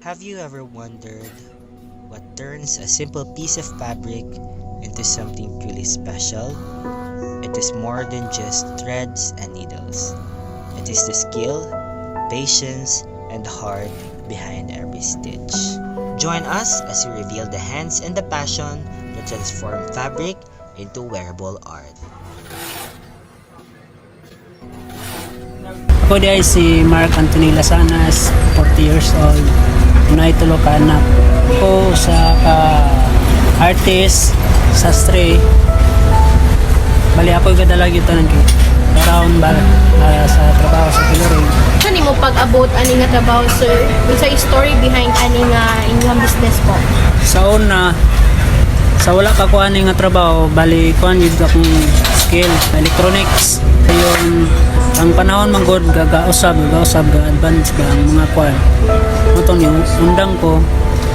Have you ever wondered what turns a simple piece of fabric into something truly special? It is more than just threads and needles. It is the skill, patience, and heart behind every stitch. Join us as we reveal the hands and the passion that transform fabric into wearable art. Ako di ay si Mark Anthony Lasanas, 40 years old. Unay tulo ka anak. Ako sa artist, sastre. Bali ako gadalag yun tanan kay around sa trabaho sa tailoring. Saan mo pag-abot ani nga trabaho sir? Sa story behind ani nga inyong business po? Sa una, sa wala ka kuha nga trabaho, bali kuha yun akong skill, electronics. Yung ang panahon man god gagausab ga-advance ga ang mga kuan. Moton yung undang ko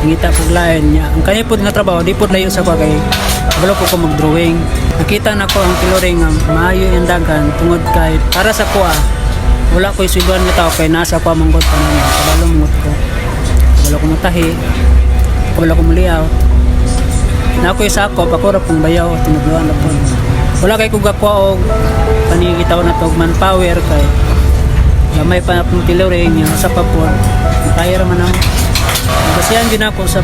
ngita pug lain niya. Ang kaya pud nga trabaho di pud layo sa ko kay wala ko mag-drawing. Nakita na ko ang tailoring nga maayo yung dagan tungod kay para sa kuha. Wala ko isuban nga tao kay nasa pa man god panon kabalo mo ko. Wala ko matahi. Wala ko muliaw. Na ako isa ko pakura pong bayaw tinugluan na po. Wala kay kung gakuha og panigitaw na tog manpower kay gamay pa pong tailoring niya sa papon kaya raman ang basihan din ako sa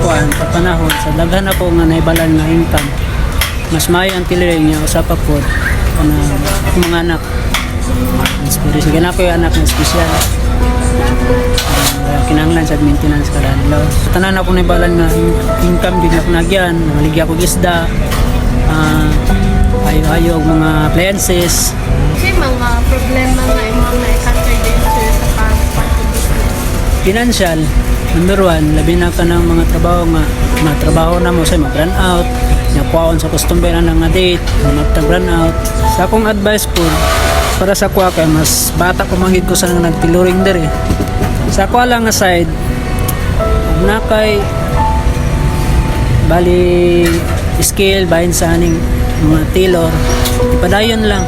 kuan sa panahon sa daghan ako nga naibalan nga income mas maayo ang tailoring niya sa papon kana akong mga anak inspiration gina ko yung anak na special kinahanglan sa maintenance kada adlaw tanan ako naibalan nga income din ako nagyan maligya ko isda ayo mga appliances. Kasi mga problema nga imong na-encounter din sir sa pag-business. Financial, number one, labi na ka ng mga trabaho na mo sa mag-run out, nakuhaon sa customer na nga date, mag-run out. Sa akong advice ko, para sa kuha kay mas bata ko manghid ko sa nagtiluring dere. Sa kuha lang aside, na kay bali skill bahin sa aning mga tailor ipadayon lang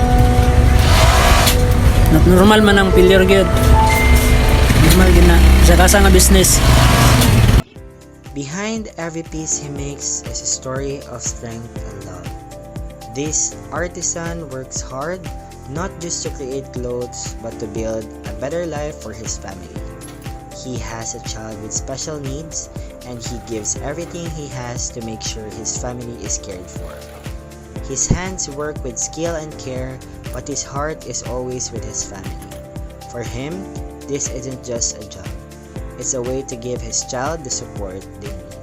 normal man ang failure gyud normal gina sa kasa nga business. Behind every piece he makes is a story of strength and love. This artisan works hard not just to create clothes but to build a better life for his family. He has a child with special needs and he gives everything he has to make sure his family is cared for. His hands work with skill and care, but his heart is always with his family. For him, this isn't just a job. It's a way to give his child the support they need.